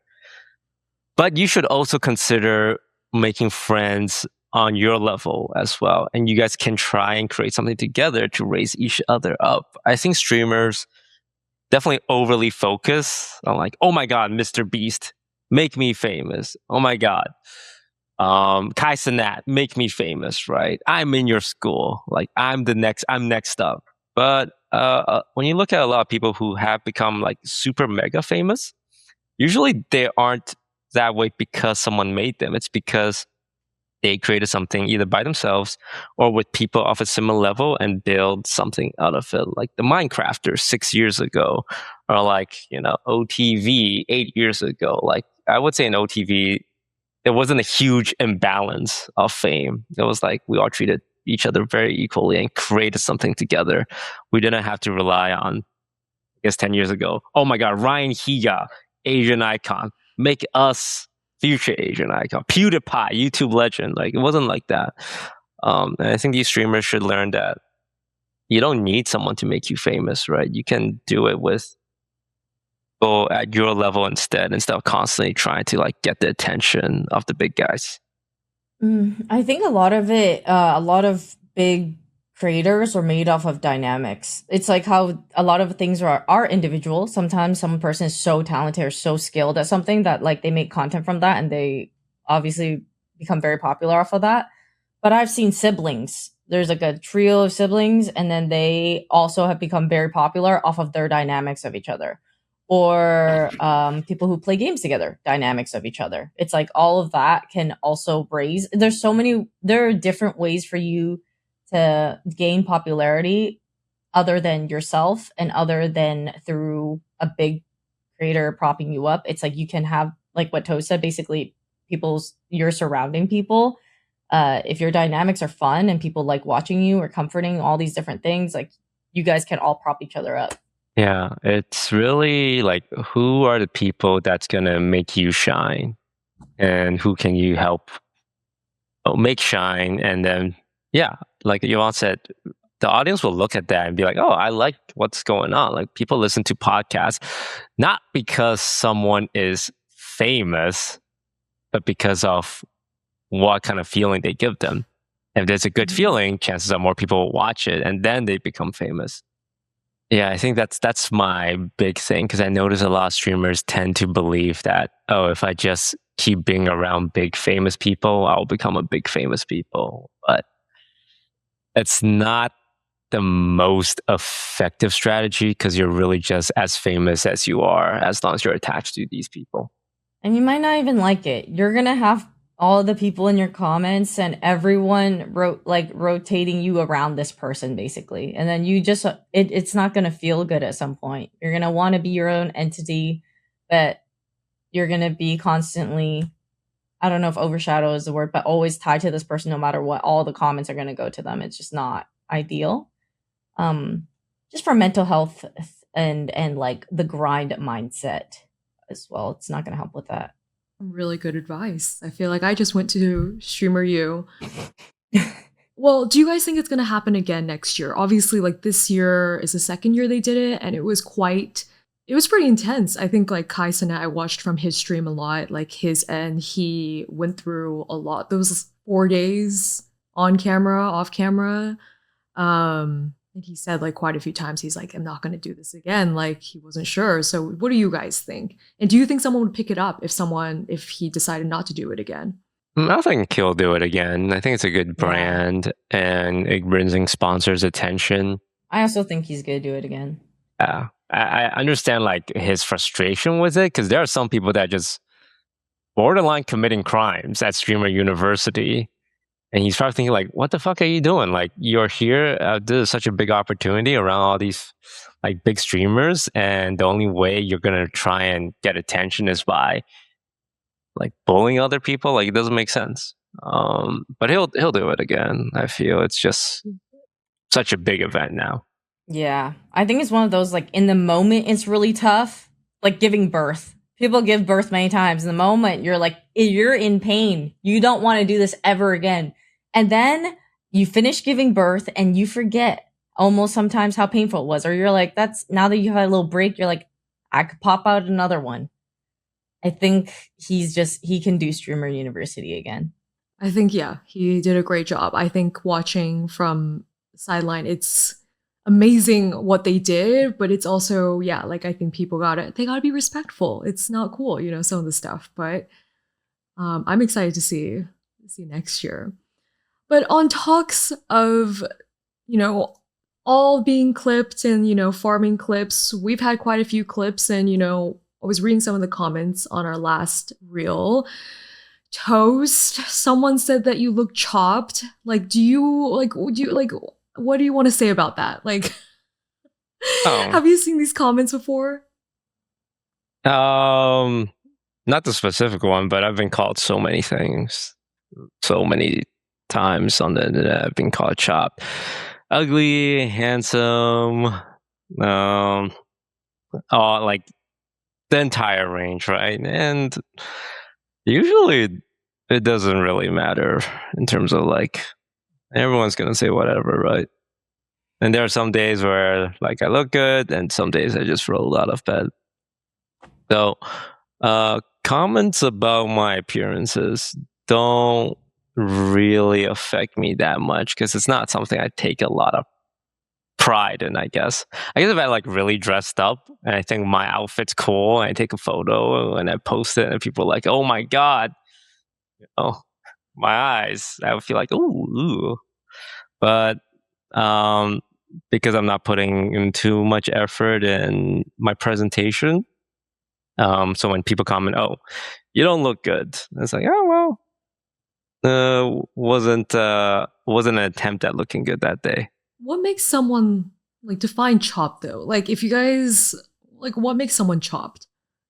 But you should also consider making friends on your level as well. And you guys can try and create something together to raise each other up. I think streamers definitely overly focus on like, oh my God, Mr. Beast, make me famous. Oh my God. Kai Cenat, make me famous, right? I'm in your school. Like I'm next up. But when you look at a lot of people who have become like super mega famous, usually they aren't that way because someone made them. It's because they created something either by themselves or with people of a similar level and build something out of it. Like the Minecrafters 6 years ago, or like, OTV 8 years ago. Like I would say in OTV, there wasn't a huge imbalance of fame. It was like we all treated each other very equally and created something together. We didn't have to rely on, I guess 10 years ago, oh my God, Ryan Higa, Asian icon, make us future Asian icon, PewDiePie, YouTube legend. Like it wasn't like that. And I think these streamers should learn that you don't need someone to make you famous, right? You can do it with people at your level instead of constantly trying to like get the attention of the big guys. I think a lot of it, a lot of big creators are made off of dynamics. It's like how a lot of things are individual. Sometimes some person is so talented or so skilled at something that like they make content from that and they obviously become very popular off of that. But I've seen siblings. There's like a trio of siblings and then they also have become very popular off of their dynamics of each other. Or people who play games together, dynamics of each other. It's like all of that can also raise. There are different ways for you to gain popularity other than yourself and other than through a big creator propping you up. It's like you can have, like what Toe said, basically your surrounding people. If your dynamics are fun and people like watching you or comforting, all these different things, like you guys can all prop each other up. Yeah, it's really like, who are the people that's gonna make you shine, and who can you help make shine? And then, yeah, like Yvonne said, the audience will look at that and be like, oh, I like what's going on. Like, people listen to podcasts not because someone is famous, but because of what kind of feeling they give them. If there's a good feeling, chances are more people will watch it, and then they become famous. Yeah, I think that's my big thing, because I notice a lot of streamers tend to believe that, oh, if I just keep being around big famous people, I'll become a big famous people. But it's not the most effective strategy, because you're really just as famous as you are, as long as you're attached to these people. And you might not even like it. You're gonna have all the people in your comments and everyone rotating you around this person, basically. And then you just it's not gonna feel good at some point. You're gonna want to be your own entity, but you're gonna be constantly, I don't know if overshadow is the word, but always tied to this person no matter what. All the comments are gonna go to them. It's just not ideal. Just for mental health and like the grind mindset as well. It's not gonna help with that. Really good advice. I feel like I just went to Streamer U. Well, do you guys think it's going to happen again next year? Obviously, like this year is the second year they did it, and it was pretty intense. I think like Kai Cenat, I watched from his stream a lot, like his end, he went through a lot. Those 4 days on camera, off camera. And he said like quite a few times, he's like, I'm not going to do this again. Like he wasn't sure. So what do you guys think? And do you think someone would pick it up if he decided not to do it again? I think he'll do it again. I think it's a good brand, and it brings in sponsors' attention. I also think he's going to do it again. Yeah. I understand like his frustration with it, because there are some people that just borderline committing crimes at Streamer University. And he's probably thinking like, what the fuck are you doing? Like, you're here. This is such a big opportunity around all these like big streamers. And the only way you're going to try and get attention is by like bullying other people. Like, it doesn't make sense. But he'll do it again. I feel it's just such a big event now. Yeah. I think it's one of those, like, in the moment, it's really tough. Like giving birth. People give birth many times. In the moment, you're like, you're in pain. You don't want to do this ever again. And then you finish giving birth and you forget almost sometimes how painful it was. Or you're like, now that you had a little break, you're like, I could pop out another one. I think he can do Streamer University again. I think, yeah, he did a great job. I think watching from the sideline, it's amazing what they did, but it's also, yeah, like I think people they gotta be respectful. It's not cool, some of the stuff, but I'm excited to see next year. But on talks of, all being clipped and, farming clips, we've had quite a few clips, and, I was reading some of the comments on our last reel. Toast, someone said that you look chopped. Like, what do you want to say about that? Like, have you seen these comments before? Not the specific one, but I've been called so many things, so many times on the internet. I've been called chopped, ugly, handsome, like the entire range, right? And usually it doesn't really matter in terms of like, everyone's gonna say whatever, right? And there are some days where like I look good, and some days I just roll out of bed. So comments about my appearances don't really affect me that much, because it's not something I take a lot of pride in, I guess. If I like really dressed up and I think my outfit's cool, and I take a photo and I post it, and people are like, oh my God, my eyes, I would feel like, ooh. But because I'm not putting in too much effort in my presentation, so when people comment, oh, you don't look good, it's like, oh well, wasn't an attempt at looking good that day. What makes someone like define chopped though. Like if you guys like what makes someone chopped?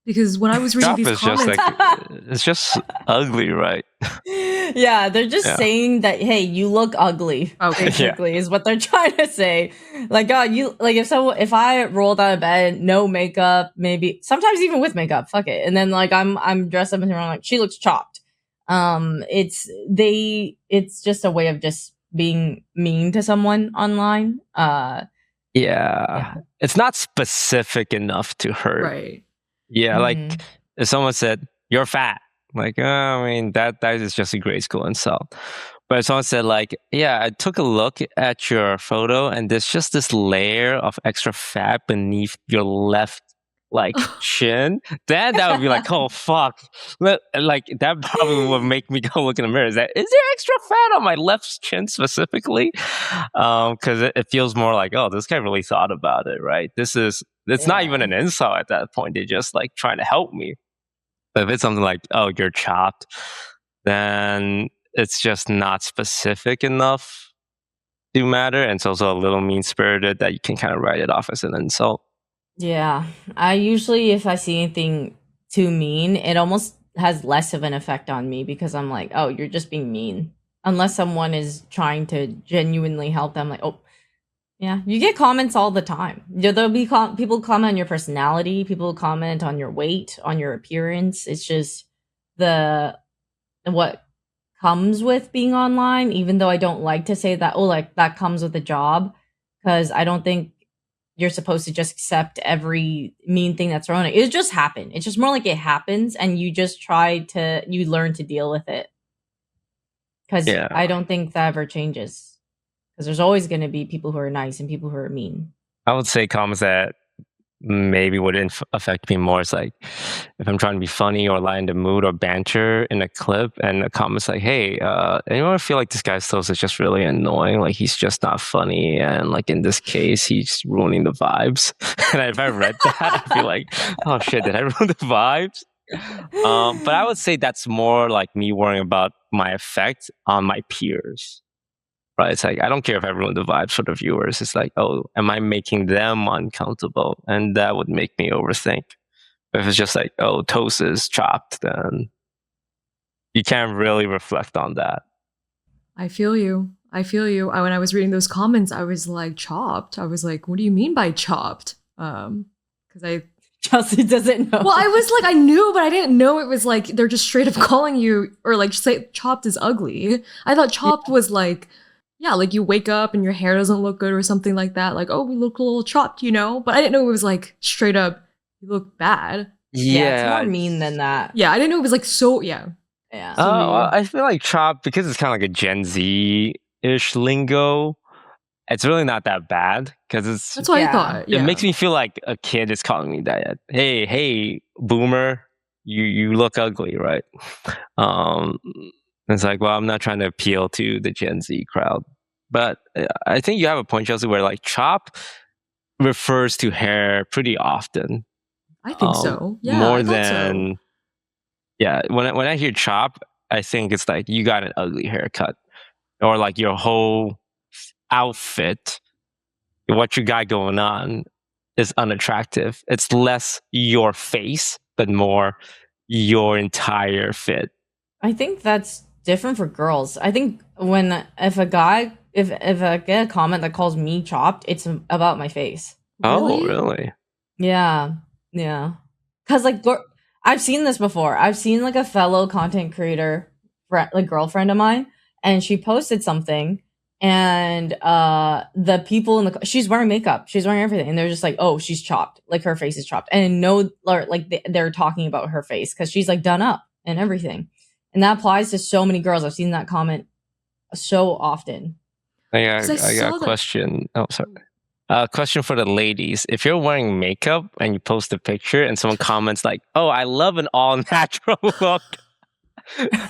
Because when I was reading Chop these is just comments, like it's just ugly, right? Yeah, they're just Yeah. saying that, hey, you look ugly. Okay. Basically, is what they're trying to say. Like, you like if I rolled out of bed, no makeup, maybe sometimes even with makeup, fuck it, and then like I'm dressed up and I'm like, she looks chopped. It's just a way of just being mean to someone online. Yeah. It's not specific enough to hurt. right. Yeah, Mhm. like if someone said you're fat, like I mean that is just a grade school insult. But if someone said like, yeah, I took a look at your photo and there's just this layer of extra fat beneath your left like chin, then that would be like, oh fuck, like that probably would make me go look in the mirror. Is there extra fat on my left chin specifically? Because it feels more like, oh, this guy really thought about it, right? It's not even an insult at that point. They're just like trying to help me. But if it's something like, oh, you're chopped, then it's just not specific enough to matter. And it's also a little mean spirited that you can kind of write it off as an insult. Yeah, I usually, if I see anything too mean, it almost has less of an effect on me because I'm like, oh, you're just being mean. Unless someone is trying to genuinely help them, like, oh, yeah, you get comments all the time. There'll be people comment on your personality, people comment on your weight, on your appearance. It's just what comes with being online. Even though I don't like to say that, oh, like that comes with the job, because I don't think you're supposed to just accept every mean thing that's thrown at you. It just happened. It's just more like it happens, and you just you learn to deal with it. Because I don't think that ever changes. Because there's always going to be people who are nice and people who are mean. I would say comments that maybe would affect me more is like if I'm trying to be funny or lie in the mood or banter in a clip and a comment's like, hey, anyone feel like this guy's toast is just really annoying? Like he's just not funny, and like in this case, he's ruining the vibes. And if I read that, I'd be like, oh shit, did I ruin the vibes? But I would say that's more like me worrying about my effect on my peers. Right? It's like, I don't care if I ruin the vibes for the viewers. It's like, oh, am I making them uncomfortable? And that would make me overthink. But if it's just like, oh, toast is chopped, then you can't really reflect on that. I feel you. When I was reading those comments, I was like, chopped? I was like, what do you mean by chopped? Because Chelsea doesn't know. Well, I was like, I knew, but I didn't know it was like they're just straight up calling you or like say chopped is ugly. I thought chopped was like, yeah, like you wake up and your hair doesn't look good or something like that. Like, oh, we look a little chopped, you know? But I didn't know it was like straight up, you look bad. Yeah, it's more mean than that. Yeah, I didn't know it was like so, Yeah. I feel like chopped, because it's kind of like a Gen Z-ish lingo, it's really not that bad, because it's... That's what I thought, yeah. It makes me feel like a kid is calling me that. Hey, boomer, you look ugly, right? It's like, well, I'm not trying to appeal to the Gen Z crowd. But I think you have a point, Chelsea, where like chop refers to hair pretty often. I think so. Yeah, more than... So. Yeah, when I hear chop, I think it's like you got an ugly haircut. Or like your whole outfit, what you got going on is unattractive. It's less your face, but more your entire fit. I think that's different for girls. I think if I get a comment that calls me chopped, it's about my face. Oh, really? Yeah. Because like I've seen this before. I've seen like a fellow content creator, like girlfriend of mine, and she posted something, and the people she's wearing makeup, she's wearing everything, and they're just like, oh, she's chopped, like her face is chopped, and they're talking about her face because she's like done up and everything. And that applies to so many girls. I've seen that comment so often. I got a question. Oh, sorry. Question for the ladies. If you're wearing makeup and you post a picture and someone comments like, oh, I love an all-natural look.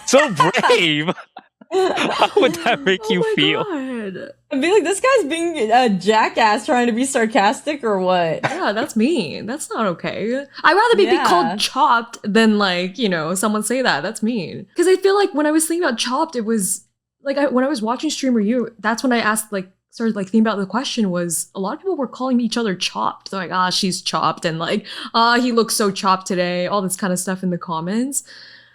So brave. How would that make you feel? God. I'd be like, this guy's being a jackass trying to be sarcastic or what? Yeah, that's mean. That's not okay. I'd rather be called chopped than like, someone say that. That's mean. Because I feel like when I was thinking about chopped, it was like when I was watching Streamer U, that's when I asked like started like thinking about the question was a lot of people were calling each other chopped. They're like, she's chopped, and like, he looks so chopped today, all this kind of stuff in the comments.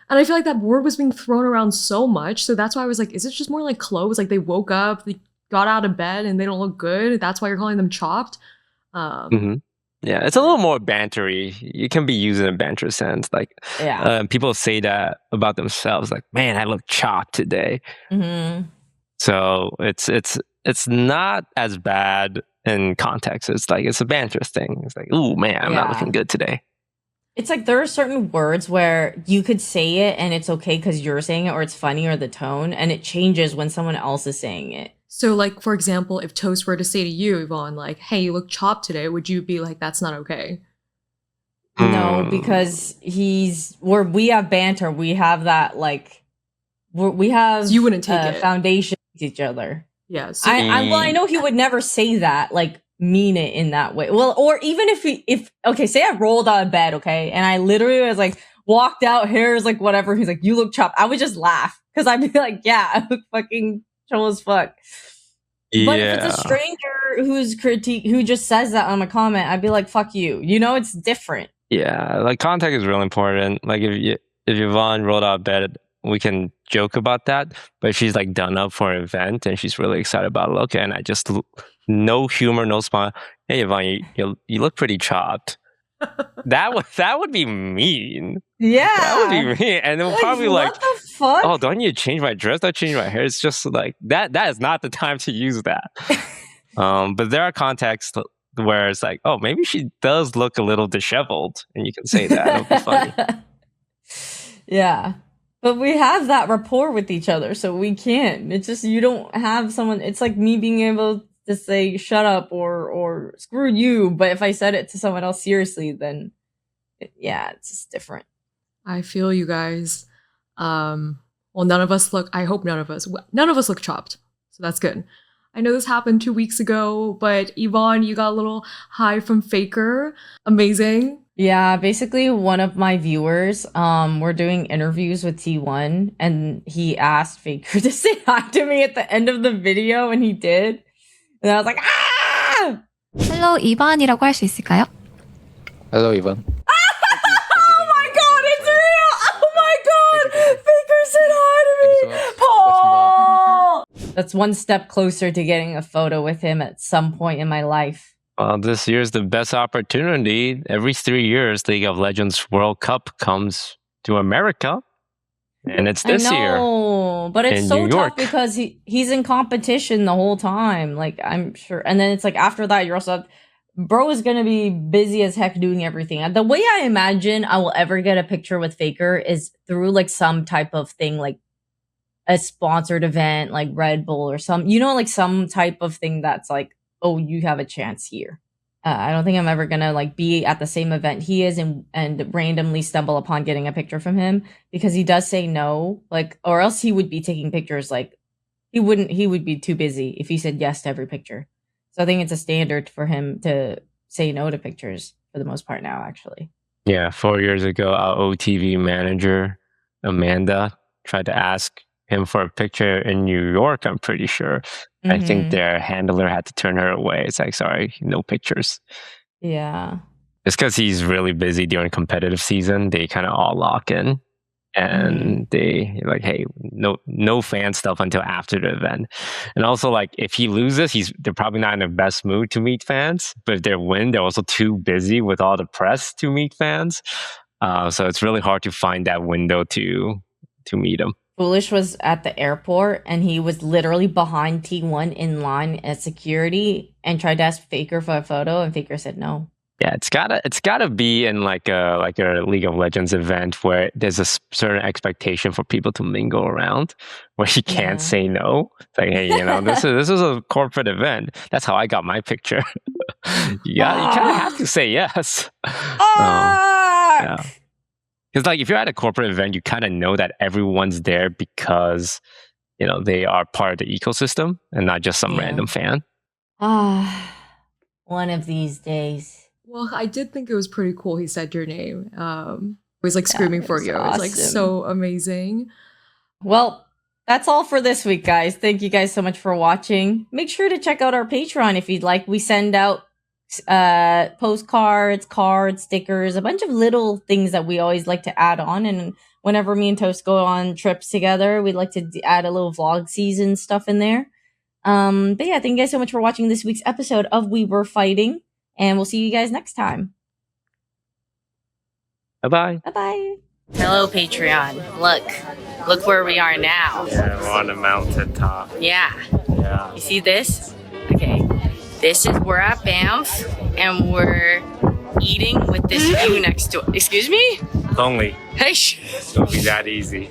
And I feel like that word was being thrown around so much. So that's why I was like, is it just more like clothes? Like they woke up, they got out of bed and they don't look good. That's why you're calling them chopped. Yeah, it's a little more bantery. You can be used in a banter sense. Like, people say that about themselves. Like, man, I look chopped today. So it's not as bad in context. It's like it's a banter thing. It's like, ooh, man, I'm not looking good today. It's like there are certain words where you could say it and it's okay because you're saying it, or it's funny, or the tone, and it changes when someone else is saying it. So, like, for example, if Toast were to say to you, Yvonne, like, hey, you look chopped today, would you be like, that's not okay? No, because we have banter. We have that, like, we have so you wouldn't take it. Foundation with each other. Yeah. So I know he would never say that, like, mean it in that way. Well, or even if okay, say I rolled out of bed, okay, and I literally was like, walked out, hair is like whatever, he's like, you look chopped, I would just laugh because I'd be like, yeah, I look fucking troll as fuck. But if it's a stranger who just says that on a comment, I'd be like, fuck you. You know, it's different. Yeah, like context is really important. Like if Yvonne rolled out of bed, we can joke about that. But if she's like done up for an event and she's really excited about it, okay, and I just no humor, no smile. Hey Yvonne, you look pretty chopped. That would be mean. Yeah, that would be mean. And then probably what the fuck? Oh, do I need to change my dress? Do I change my hair? It's just like that is not the time to use that. But there are contexts where it's like, oh, maybe she does look a little disheveled, and you can say that. It'll be funny. Yeah. But we have that rapport with each other, so we can't. It's just you don't have someone. It's like me being able to say shut up or screw you, but if I said it to someone else seriously, then it's just different. I feel you guys. Well, I hope none of us look chopped, so that's good. I know this happened 2 weeks ago, but Yvonne, you got a little high from Faker. Amazing. Yeah, basically one of my viewers, we're doing interviews with T1, and he asked Faker to say hi to me at the end of the video, and he did. And I was like, ah! Hello, Yvonne이라고 할 수 있을까요? Hello, Yvonne. Oh my god, it's real! Oh my god! Faker said hi to me! Paul! That's one step closer to getting a photo with him at some point in my life. This year's the best opportunity. Every 3 years, League of Legends World Cup comes to America. And it's this year. But it's in so New tough York. because he's in competition the whole time. Like, I'm sure. And then it's like after that, you're also... Bro is going to be busy as heck doing everything. The way I imagine I will ever get a picture with Faker is through like some type of thing, like a sponsored event, like Red Bull or some, like some type of thing that's like, oh, you have a chance here. I don't think I'm ever going to like be at the same event he is and randomly stumble upon getting a picture from him, because he does say no, like, or else he would be taking pictures. Like he would be too busy if he said yes to every picture. So I think it's a standard for him to say no to pictures for the most part now, actually. Yeah, 4 years ago, our OTV manager, Amanda, tried to ask him for a picture in New York, I'm pretty sure. I think their handler had to turn her away. It's like, sorry, no pictures. Yeah. It's because he's really busy during competitive season. They kind of all lock in. And they like, hey, no fan stuff until after the event. And also, like, if he loses, they're probably not in the best mood to meet fans. But if they win, they're also too busy with all the press to meet fans. So it's really hard to find that window to meet them. Foolish was at the airport, and he was literally behind T1 in line at security and tried to ask Faker for a photo, and Faker said no. Yeah, it's gotta be in like a League of Legends event where there's a certain expectation for people to mingle around, where you can't say no. It's like, hey, this is a corporate event. That's how I got my picture. You kind of have to say yes. Yeah, because like if you're at a corporate event, you kind of know that everyone's there because they are part of the ecosystem and not just some random fan. One of these days. Well, I did think it was pretty cool he said your name. He was like screaming for you. Awesome. It was like so amazing. Well, That's all for this week, guys. Thank you guys so much for watching. Make sure to check out our Patreon if you'd like. We send out postcards, cards, stickers, a bunch of little things that we always like to add on. And whenever me and Toast go on trips together, we'd like to add a little vlog season stuff in there. But yeah, thank you guys so much for watching this week's episode of We Were Fighting, and we'll see you guys next time. Bye-bye. Bye-bye. Hello, Patreon. Look where we are now. Yeah, we're on a mountaintop. Yeah. Yeah. You see this? Okay. This is we're at Banff, and we're eating with this view next to. Excuse me? Only. Hey. Don't be that easy.